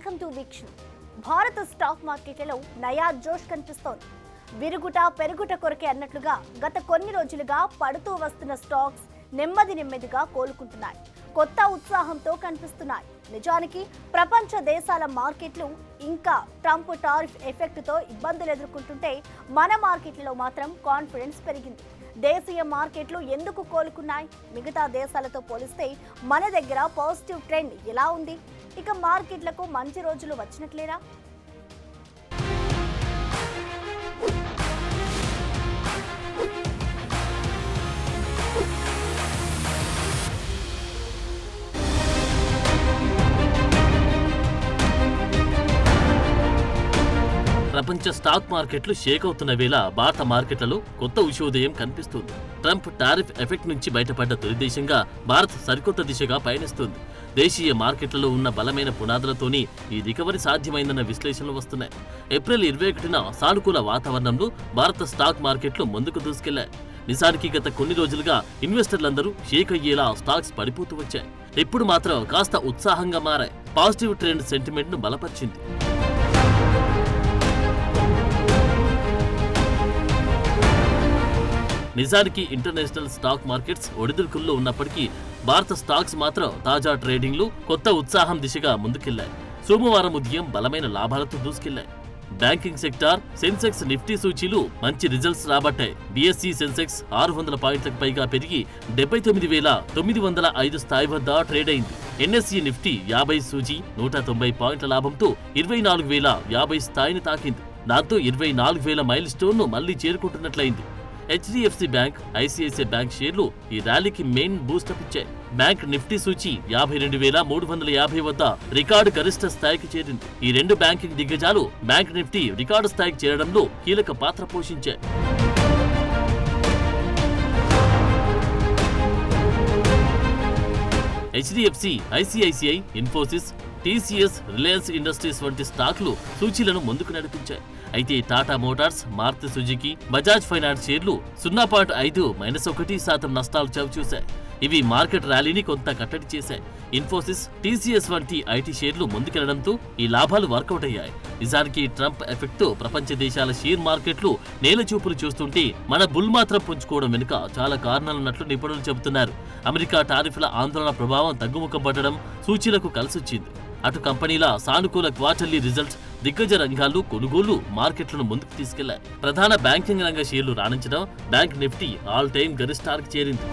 Welcome to వీక్షణ. భారత stock మార్కెట్లలో నయా జోష్ కనిపిస్తోంది. విరుగుట పెరుగుట కొరకే అన్నట్లుగా గత కొన్ని రోజులుగా పడుతూ వస్తున్న స్టాక్స్ నెమ్మదిగా కోలుకుంటున్నాయి. కొత్త ఉత్సాహంతో కనిపిస్తున్నాయి. నిజానికి ప్రపంచ దేశాల మార్కెట్లు ఇంకా ట్రంప్ టారిఫ్ ఎఫెక్ట్తో ఇబ్బందులు ఎదుర్కొంటుంటే మన మార్కెట్లలో మాత్రం కాన్ఫిడెన్స్ పెరిగింది. దేశీయ మార్కెట్లు ఎందుకు కోలుకున్నాయి? మిగతా దేశాలతో పోలిస్తే మన దగ్గర పాజిటివ్ ట్రెండ్ ఎలా ఉంది? ఇక మార్కెట్లకు మంచి రోజులు వచ్చినట్లేనా? ప్రపంచ స్టాక్ మార్కెట్లు షేక్ అవుతున్న వేళ భారత మార్కెట్లలో కొత్త ఉషోదయం కనిపిస్తుంది. ట్రంప్ టారిఫ్ ఎఫెక్ట్ నుంచి బయటపడ్డ తొలి దేశంగా భారత్ సరికొత్త దిశగా పయనిస్తుంది. దేశీయ మార్కెట్లలో ఉన్న బలమైన పునాదులతోనే ఈ రికవరీ సాధ్యమైందన్న విశ్లేషణలు వస్తున్నాయి. ఏప్రిల్ 21న సానుకూల వాతావరణంలో భారత స్టాక్ మార్కెట్లు ముందుకు దూసుకెళ్లాయి. నిజానికి గత కొన్ని రోజులుగా ఇన్వెస్టర్లందరూ షేక్ అయ్యేలా స్టాక్స్ పడిపోతూ వచ్చాయి. ఇప్పుడు మాత్రం కాస్త ఉత్సాహంగా మారాయి. పాజిటివ్ ట్రెండ్ సెంటిమెంట్ ను బలపరిచింది. నిజానికి ఇంటర్నేషనల్ స్టాక్ మార్కెట్స్ ఒడిదుడుకుల్లో ఉన్నప్పటికీ భారత స్టాక్స్ మాత్రం తాజా ట్రేడింగ్లు కొత్త ఉత్సాహం దిశగా ముందుకెళ్లాయి. సోమవారం ఉదయం బలమైన లాభాలతో దూసుకెళ్లాయి. బ్యాంకింగ్ సెక్టార్, సెన్సెక్స్, నిఫ్టీ సూచీలు మంచి రిజల్ట్స్ రాబట్టాయి. బీఎస్ఈ సెన్సెక్స్ 600 పాయింట్లకు పైగా పెరిగి 79,905 స్థాయి వద్ద ట్రేడ్ అయింది. ఎన్ఎస్ఈ నిఫ్టీ 50 సూచీ 190 పాయింట్ల లాభంతో 24,050 స్థాయిని తాకింది. దాంతో 24,000 మైల్ స్టోన్ ను మళ్లీ చేరుకుంటున్నట్లయింది. హెచ్డిఎఫ్సి బ్యాంక్, ఐసిఐసిఐ బ్యాంక్ షేర్లు ఈ ర్యాలీకి మెయిన్ బూస్టప్ ఇచ్చాయి. బ్యాంక్ నిఫ్టీ సూచీ 52,350 వద్ద రికార్డు గరిష్ట స్థాయికి చేరింది. ఈ రెండు బ్యాంకింగ్ దిగ్గజాలు బ్యాంక్ నిఫ్టీ రికార్డు స్థాయికి చేరడంలో కీలక పాత్ర పోషించాయి. HDFC, ICICI, Infosys, TCS, Reliance Industries వంటి స్టాక్లు సూచీలను ముందుకు నడిపించాయి. అయితే Tata Motors, Maruti Suzuki, Bajaj Finance షేర్లు 0.5-1% నష్టాలు చవిచూశాయి. ఇవి మార్కెట్ ర్యాలీని కొంత కట్టడి చేశాయి. ఇన్ఫోసిస్, టీసీఎస్ వంటి ఐటీ షేర్లు ముందుకెళ్లడంతో ఈ లాభాలు వర్కౌట్ అయ్యాయి. నిజానికి ట్రంప్ ఎఫెక్ట్ తో ప్రపంచ దేశాల షేర్ మార్కెట్లు నేలచూపులు చూస్తుంటే మన బుల్ మాత్రం పుంజుకోవడం వెనుక చాలా కారణాలున్నట్లు నిపుణులు చెబుతున్నారు. అమెరికా టారిఫ్ల ఆందోళన ప్రభావం తగ్గుముఖం పట్టడం సూచీలకు కలిసొచ్చింది. అటు కంపెనీల సానుకూల క్వార్టర్లీ రిజల్ట్స్ దిగ్గజ రంగాలు కొనుగోలు మార్కెట్లను ముందుకు తీసుకెళ్లాయి. ప్రధాన బ్యాంకింగ్ రంగ షేర్లు రాణించడం బ్యాంక్ నిఫ్టీ ఆల్ టైమ్ గరిష్టానికి చేరింది.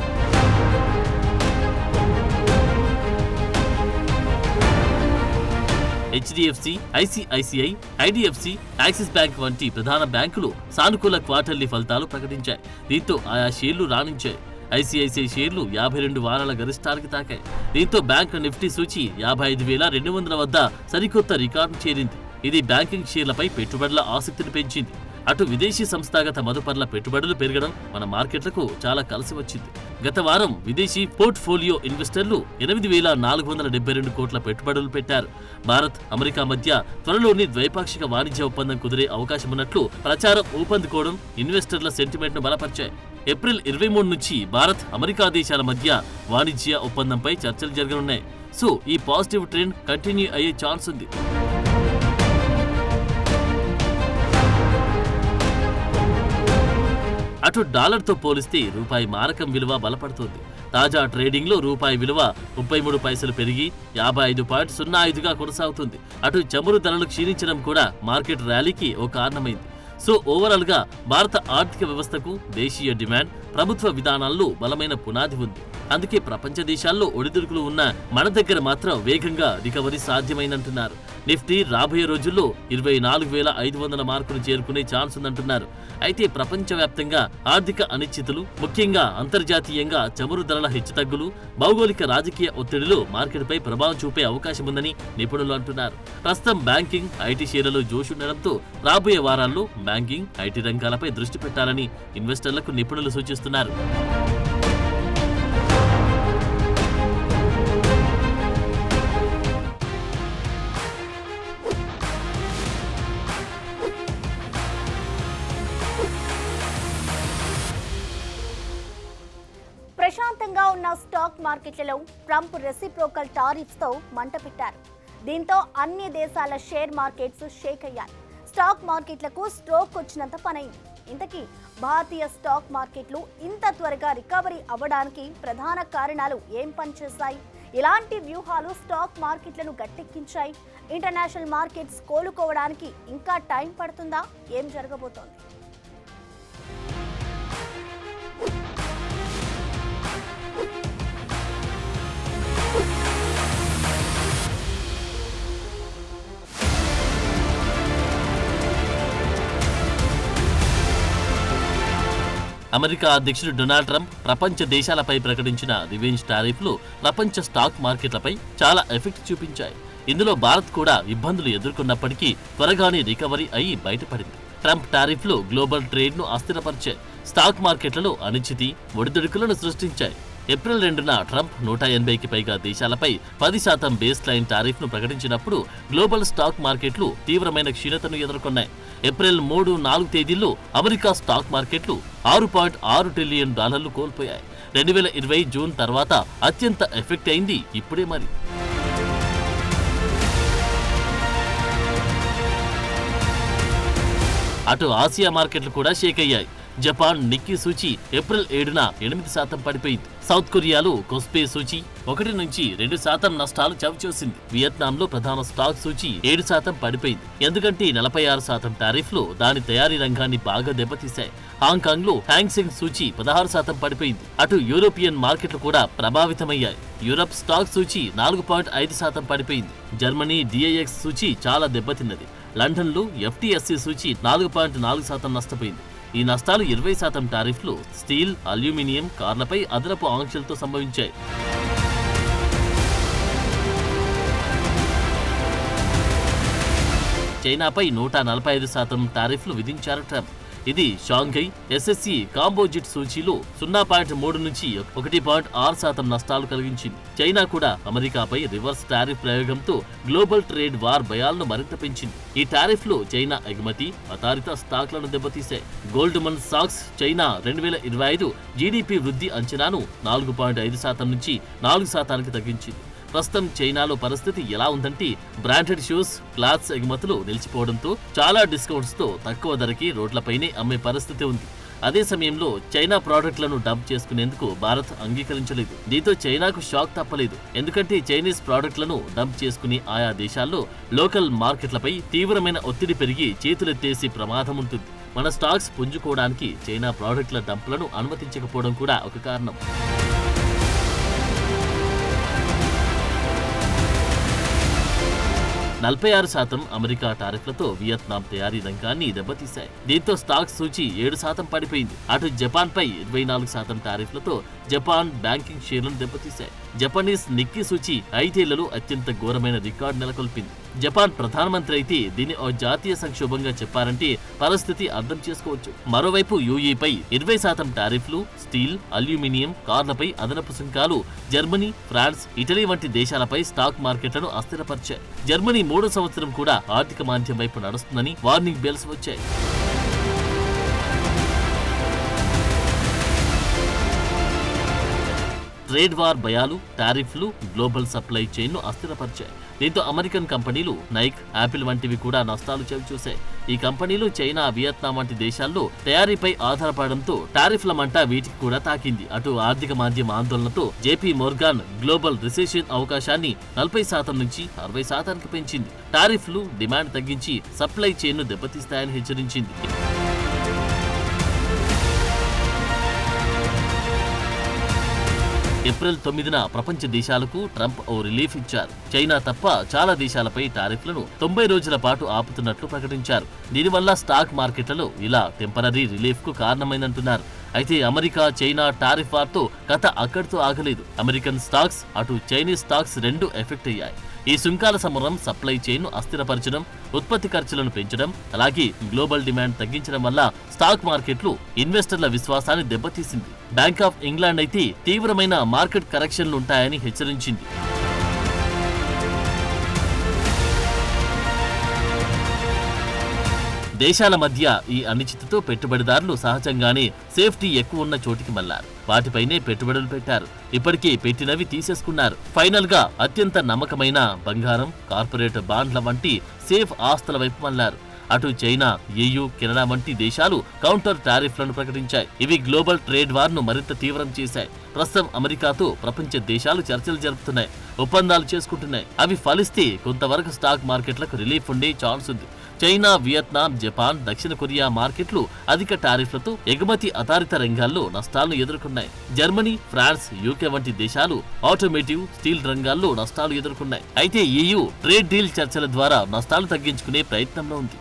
HDFC, ICICI, IDFC, axis bank వంటి ప్రధాన బ్యాంకులు సానుకూల క్వార్టర్లీ ఫలితాలు ప్రకటించాయి. దీంతో ఆయా షేర్లు రాణించాయి. ఐసిఐసిఐ షేర్లు 52 వారాల గరిష్టానికి తాకాయి. దీంతో బ్యాంక్ నిఫ్టీ సూచీ 55,200 వద్ద సరికొత్త రికార్డు చేరింది. ఇది బ్యాంకింగ్ షేర్లపై పెట్టుబడుల ఆసక్తిని పెంచింది. అటు విదేశీ సంస్థాగత మదుపర్ల పెట్టుబడులు పెరగడం మన మార్కెట్లకు చాలా కలిసి వచ్చింది. గత వారం విదేశీ పోర్ట్ఫోలియో ఇన్వెస్టర్లు 8,472 కోట్ల పెట్టుబడులు పెట్టారు. భారత్, అమెరికా మధ్య త్వరలోని ద్వైపాక్షిక వాణిజ్య ఒప్పందం కుదిరే అవకాశమున్నట్లు ప్రచారం ఊపందుకోవడం ఇన్వెస్టర్ల సెంటిమెంట్ ను బలపరిచాయి. ఏప్రిల్ 23 నుంచి భారత్, అమెరికా దేశాల మధ్య వాణిజ్య ఒప్పందంపై చర్చలు జరగనున్నాయి. సో ఈ పాజిటివ్ ట్రెండ్ కంటిన్యూ అయ్యే ఛాన్స్ ఉంది. అటు డాలర్తో పోలిస్తే రూపాయి మారకం విలువ బలపడుతోంది. తాజా ట్రేడింగ్లో రూపాయి విలువ 33 పైసలు పెరిగి 55.05గా కొనసాగుతుంది. అటు చమురు ధరలు క్షీణించడం కూడా మార్కెట్ ర్యాలీకి ఓ కారణమైంది. సో ఓవరాల్ గా భారత ఆర్థిక వ్యవస్థకు దేశీయ డిమాండ్, ప్రభుత్వ విధానాల్లో బలమైన పునాది ఉంది. అందుకే ప్రపంచ దేశాల్లో ఒడిదుడుకులు ఉన్న మన దగ్గర మాత్రం వేగంగా రికవరీ సాధ్యమైందంటున్నారు. నిఫ్టీ రాబోయే రోజుల్లో 24,500 మార్కును చేరుకునే ఛాన్స్ ఉందంటున్నారు. అయితే ప్రపంచవ్యాప్తంగా ఆర్థిక అనిశ్చితులు, ముఖ్యంగా అంతర్జాతీయంగా చమురు ధరల హెచ్చుతగ్గులు, భౌగోళిక రాజకీయ ఒత్తిడిలో మార్కెట్పై ప్రభావం చూపే అవకాశం ఉందని నిపుణులు అంటున్నారు. ప్రస్తుతం బ్యాంకింగ్, ఐటీ షేర్లలో జోష్ ఉండడంతో రాబోయే వారాల్లో బ్యాంకింగ్, ఐటీ రంగాలపై దృష్టి పెట్టాలని ఇన్వెస్టర్లకు నిపుణులు సూచిస్తున్నారు. ప్రశాంతంగా ఉన్న స్టాక్ మార్కెట్లలో ట్రంప్ రెసిప్రోకల్ టారిఫ్స్ తో మంట పెట్టారు. దీంతో అన్ని దేశాల షేర్ మార్కెట్స్ షేక్ అయ్యాయి. స్టాక్ మార్కెట్లకు స్ట్రోక్ వచ్చినంత పనైంది. ఇంతకీ భారతీయ స్టాక్ మార్కెట్లు ఇంత త్వరగా రికవరీ అవ్వడానికి ప్రధాన కారణాలు ఏం పనిచేశాయి? ఇలాంటి వ్యూహాలు స్టాక్ మార్కెట్లను గట్టెక్కించాయి. ఇంటర్నేషనల్ మార్కెట్స్ కోలుకోవడానికి ఇంకా టైం పడుతుందా? ఏం జరగబోతోంది? అమెరికా అధ్యక్షుడు డొనాల్డ్ ట్రంప్ ప్రపంచ దేశాలపై ప్రకటించిన రివెంజ్ టారిఫ్లు ప్రపంచ స్టాక్ మార్కెట్లపై చాలా ఎఫెక్ట్ చూపించాయి. ఇందులో భారత్ కూడా ఇబ్బందులు ఎదుర్కొన్నప్పటికీ త్వరగానే రికవరీ అయి బయటపడింది. ట్రంప్ టారిఫ్లు గ్లోబల్ ట్రేడ్ను అస్థిరపరిచాయి. స్టాక్ మార్కెట్లలో అనిశ్చితి, ఒడిదుడుకులను సృష్టించాయి. ఏప్రిల్ 2న ట్రంప్ 180కి పైగా దేశాలపై 10% బేస్ లైన్ టారిఫ్ను ప్రకటించినప్పుడు గ్లోబల్ స్టాక్ మార్కెట్లు తీవ్రమైన క్షీణతను ఎదుర్కొన్నాయి. ఏప్రిల్ 3, 4 తేదీల్లో అమెరికా స్టాక్ మార్కెట్లు $6.6 ట్రిలియన్ కోల్పోయాయి. 2020 జూన్ తర్వాత అత్యంత ఎఫెక్ట్ అయింది ఇప్పుడే మరి. అటు ఆసియా మార్కెట్లు కూడా షేక్ అయ్యాయి. జపాన్ నిక్కీ సూచీ ఏప్రిల్ 7న 8% పడిపోయింది. సౌత్ కొరియాలో కొస్పే సూచీ 1 నుంచి 2% నష్టాలు చవిచూసింది. వియత్నాంలో ప్రధాన స్టాక్ సూచీ 7% పడిపోయింది. ఎందుకంటే 46% టారిఫ్లు దాని తయారీ రంగాన్ని బాగా దెబ్బతీశాయి. హాంకాంగ్ లో హ్యాంగ్ సూచీ 16% పడిపోయింది. అటు యూరోపియన్ మార్కెట్లు కూడా ప్రభావితమయ్యాయి. యూరప్ స్టాక్ సూచీ 4.5% పడిపోయింది. జర్మనీ DAX సూచీ చాలా దెబ్బతిన్నది. లండన్లో FTSE సూచీ 4.4% నష్టపోయింది. ఈ నష్టాలు 20% టారిఫ్లు, స్టీల్, అల్యూమినియం, కార్లపై అదనపు ఆంక్షలతో సంభవించాయి. చైనాపై 145% టారిఫ్లు విధించారు ట్రంప్. ఇది షాంఘై SSE కాంబోజిట్ సూచీలో 0.3 నుంచి 1.6% నష్టాలు కలిగించింది. చైనా కూడా అమెరికాపై రివర్స్ టారిఫ్ ప్రయోగంతో గ్లోబల్ ట్రేడ్ వార్ భయాలను మరింత పెంచింది. ఈ టారిఫ్లు చైనా ఎగుమతి, ఆధారిత స్టాక్లను దెబ్బతీశాయి. గోల్డ్మన్ సాక్స్ చైనా 2025 GDP వృద్ధి అంచనాను 4.5% నుంచి 4%కి తగ్గించింది. ప్రస్తుతం చైనాలో పరిస్థితి ఎలా ఉందంటే బ్రాండెడ్ షూస్, క్లాత్స్ ఎగుమతులు నిలిచిపోవడంతో చాలా డిస్కౌంట్స్ తో తక్కువ ధరకి రోడ్లపైనే అమ్మే పరిస్థితి ఉంది. అదే సమయంలో చైనా ప్రాడక్ట్లను డంప్ చేసుకునేందుకు భారత్ అంగీకరించలేదు. దీంతో చైనాకు షాక్ తప్పలేదు. ఎందుకంటే చైనీస్ ప్రాడక్ట్లను డంప్ చేసుకుని ఆయా దేశాల్లో లోకల్ మార్కెట్లపై తీవ్రమైన ఒత్తిడి పెరిగి చేతులెత్తేసి ప్రమాదం ఉంటుంది. మన స్టాక్స్ పుంజుకోవడానికి చైనా ప్రాడక్ట్ల డంప్లను అనుమతించకపోవడం కూడా ఒక కారణం. 46% అమెరికా టారిఫ్లతో వియత్నాం తయారీ రంగాన్ని దెబ్బతీశాయి. దీంతో స్టాక్ సూచీ 7% పడిపోయింది. అటు జపాన్ పై 24% టారిఫ్లతో జపాన్ బ్యాంకింగ్ షేర్లను దెబ్బతీశాయి. జపనీస్ నిక్కీ సూచీ 5 ఏళ్లలో అత్యంత ఘోరమైన రికార్డు నెలకొల్పింది. జపాన్ ప్రధానమంత్రి అయితే దీన్ని ఓ జాతీయ సంక్షోభంగా చెప్పారంటే పరిస్థితి అర్థం చేసుకోవచ్చు. మరోవైపు యూఈపై 20% టారిఫ్లు, స్టీల్, అల్యూమినియం, కార్లపై అదనపు సుంకాలు జర్మనీ, ఫ్రాన్స్, ఇటలీ వంటి దేశాలపై స్టాక్ మార్కెట్లను అస్థిరపరిచాయి. జర్మనీ 3వ సంవత్సరం కూడా ఆర్థిక మాంద్యం వైపు నడుస్తుందని వార్నింగ్ బెల్స్ వచ్చాయి. ట్రేడ్ వార్ భయాలు, టారిఫ్లు గ్లోబల్ సప్లై చైన్ను అస్థిరపరిచాయి. దీంతో అమెరికన్ కంపెనీలు నైక్, యాపిల్ వంటివి కూడా నష్టాలు చవిచూశాయి. ఈ కంపెనీలు చైనా, వియత్నాం వంటి దేశాల్లో తయారీపై ఆధారపడడంతో టారిఫ్ల మంట వీటికి కూడా తాకింది. అటు ఆర్థిక మాంద్యం ఆందోళనతో JP మోర్గాన్ గ్లోబల్ రిసెషన్ అవకాశాన్ని 40% నుంచి 60%కి పెంచింది. టారిఫ్లు డిమాండ్ తగ్గించి సప్లై చైన్ను దెబ్బతీస్తాయని హెచ్చరించింది. ఏప్రిల్ 9న ప్రపంచ దేశాలకు ట్రంప్ ఓ రిలీఫ్ ఇచ్చారు. చైనా తప్ప చాలా దేశాలపై టారిఫ్లను 90 రోజుల పాటు ఆపుతున్నట్లు ప్రకటించారు. దీనివల్ల స్టాక్ మార్కెట్లలో ఇలా టెంపరరీ రిలీఫ్ కు కారణమైందంటున్నారు. అయితే అమెరికా, చైనా టారిఫ్ వార్తో కథ అక్కడితో ఆగలేదు. అమెరికన్ స్టాక్స్, అటు చైనీస్ స్టాక్స్ రెండూ ఎఫెక్ట్ అయ్యాయి. ఈ సుంకాల సమరం సప్లై చైన్ను అస్థిరపరచడం, ఉత్పత్తి ఖర్చులను పెంచడం, అలాగే గ్లోబల్ డిమాండ్ తగ్గించడం వల్ల స్టాక్ మార్కెట్లు ఇన్వెస్టర్ల విశ్వాసాన్ని దెబ్బతీసింది. బ్యాంక్ ఆఫ్ ఇంగ్లాండ్ అయితే తీవ్రమైన మార్కెట్ కరెక్షన్లుంటాయని హెచ్చరించింది. దేశాల మధ్య ఈ అనిశ్చితితో పెట్టుబడిదారులు సహజంగానే సేఫ్టీ ఎక్కువ ఉన్న చోటికి మళ్లారు. వాటిపైనే పెట్టుబడులు పెట్టారు. ఇప్పటికే పెట్టినవి తీసేసుకున్నారు. ఫైనల్ గా అత్యంత నమ్మకమైన బంగారం, కార్పొరేట్ బాండ్ల వంటి సేఫ్ ఆస్తుల వైపు మళ్లారు. అటు చైనా, EU, కెనడా వంటి దేశాలు కౌంటర్ టారిఫ్లను ప్రకటించాయి. ఇవి గ్లోబల్ ట్రేడ్ వార్ ను మరింత తీవ్రం చేశాయి. ప్రస్తుతం అమెరికాతో ప్రపంచ దేశాలు చర్చలు జరుపుతున్నాయి, ఒప్పందాలు చేసుకుంటున్నాయి. అవి ఫలిస్తే కొంతవరకు స్టాక్ మార్కెట్లకు రిలీఫ్ ఉండే ఛాన్స్ ఉంది. చైనా, వియత్నాం, జపాన్, దక్షిణ కొరియా మార్కెట్లు అధిక టారిఫ్లతో ఎగుమతి ఆధారిత రంగాల్లో నష్టాలను ఎదుర్కొన్నాయి. జర్మనీ, ఫ్రాన్స్, UK వంటి దేశాలు ఆటోమేటివ్, స్టీల్ రంగాల్లో నష్టాలు ఎదుర్కొన్నాయి. అయితే EU ట్రేడ్ డీల్ చర్చల ద్వారా నష్టాలు తగ్గించుకునే ప్రయత్నంలో ఉంది.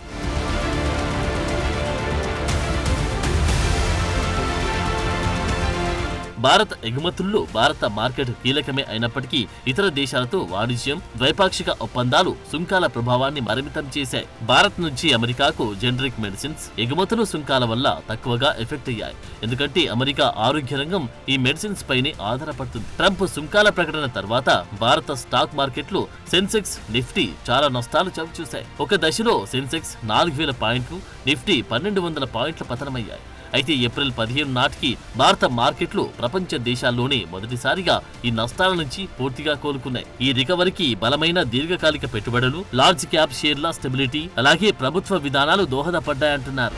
భారత ఎగుమతుల్లో భారత మార్కెట్ కీలకమే అయినప్పటికీ ఇతర దేశాలతో వాణిజ్యం, ద్వైపాక్షిక ఒప్పందాలు సుంకాల ప్రభావాన్ని పరిమితం చేశాయి. భారత్ నుంచి అమెరికాకు జనరిక్ మెడిసిన్స్ ఎగుమతులు సుంకాల వల్ల తక్కువగా ఎఫెక్ట్ అయ్యాయి. ఎందుకంటే అమెరికా ఆరోగ్య రంగం ఈ మెడిసిన్స్ పైనే ఆధారపడుతుంది. ట్రంప్ సుంకాల ప్రకటన తర్వాత భారత స్టాక్ మార్కెట్లు సెన్సెక్స్, నిఫ్టీ చాలా నష్టాలు చవిచూశాయి. ఒక దశలో సెన్సెక్స్ 4000 పాయింట్లు, నిఫ్టీ 1200 పాయింట్ల పతనమయ్యాయి. అయితే ఏప్రిల్ 15 నాటికి భారత మార్కెట్లు ప్రపంచ దేశాల్లోనే మొదటిసారిగా ఈ నష్టాల నుంచి పూర్తిగా కోలుకున్నాయి. ఈ రికవరీకి బలమైన దీర్ఘకాలిక పెట్టుబడులు, లార్జ్ క్యాప్ షేర్ల స్టెబిలిటీ, అలాగే ప్రభుత్వ విధానాలు దోహదపడ్డాయంటున్నారు.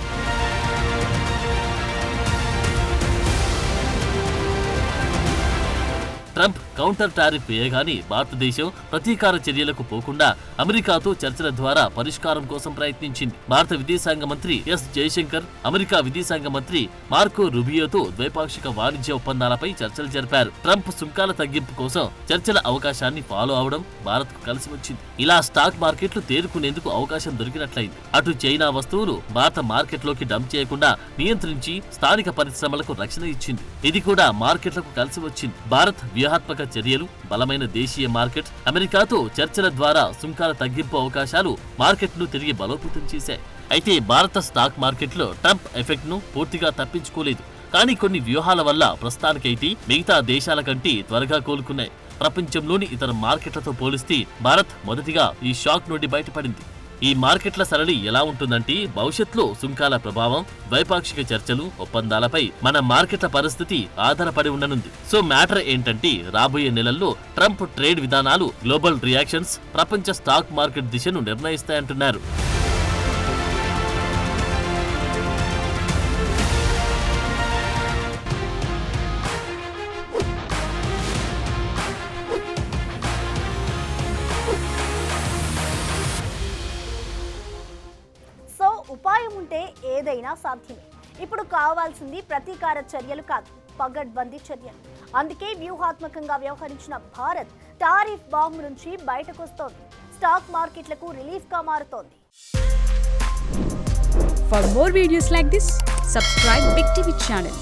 ట్రంప్ కౌంటర్ టారిఫ్ వేయగానే భారతదేశం ప్రతీకార చర్యలకు పోకుండా అమెరికాతో చర్చల ద్వారా పరిష్కారం కోసం ప్రయత్నించింది. భారత విదేశాంగ మంత్రి ఎస్ జయశంకర్ అమెరికా విదేశాంగ మంత్రి మార్కో రుబియోతో ద్వైపాక్షిక వాణిజ్య ఒప్పందాలపై చర్చలు జరిపారు. ట్రంప్ సుంకాల తగ్గింపు కోసం చర్చల అవకాశాన్ని ఫాలో అవడం భారత్ కు కలిసి వచ్చింది. ఇలా స్టాక్ మార్కెట్లు తేరుకునేందుకు అవకాశం దొరికినట్లయింది. అటు చైనా వస్తువులు భారత మార్కెట్లోకి డంప్ చేయకుండా నియంత్రించి స్థానిక పరిశ్రమలకు రక్షణ ఇచ్చింది. ఇది కూడా మార్కెట్లకు కలిసి వచ్చింది. భారత్ వ్యూహాత్మక చర్యలు, బలమైన దేశీయ మార్కెట్, అమెరికాతో చర్చల ద్వారా సుంకాల తగ్గింపు అవకాశాలు మార్కెట్ను తిరిగి బలోపేతం చేశాయి. అయితే భారత స్టాక్ మార్కెట్లో ట్రంప్ ఎఫెక్ట్ ను పూర్తిగా తప్పించుకోలేదు. కానీ కొన్ని వ్యూహాల వల్ల ప్రస్తుతానికైతే మిగతా దేశాల కంటే త్వరగా కోలుకున్నాయి. ప్రపంచంలోని ఇతర మార్కెట్లతో పోలిస్తే భారత్ మొదటిగా ఈ షాక్ నుండి బయటపడింది. ఈ మార్కెట్ల సరళి ఎలా ఉంటుందంటే భవిష్యత్తులో సుంకాల ప్రభావం, ద్వైపాక్షిక చర్చలు, ఒప్పందాలపై మన మార్కెట్ల పరిస్థితి ఆధారపడి ఉండనుంది. సో మ్యాటర్ ఏంటంటే రాబోయే నెలల్లో ట్రంప్ ట్రేడ్ విధానాలు, గ్లోబల్ రియాక్షన్స్ ప్రపంచ స్టాక్ మార్కెట్ దిశను నిర్ణయిస్తాయంటున్నారు. ఉపాయం ఉంటే ఏదైనా సాధ్యమే. ఇప్పుడు కావాల్సింది ప్రతీకార చర్యలు కాదు, పగడ్బందీ చర్యలు. అందుకే వ్యూహాత్మకంగా వ్యవహరించిన భారత్ టారిఫ్ బాంబ్ నుంచి బయటకొస్తోంది. స్టాక్ మార్కెట్లకు రిలీఫ్ గా మారుతోంది. For more videos like this, subscribe Big TV channel.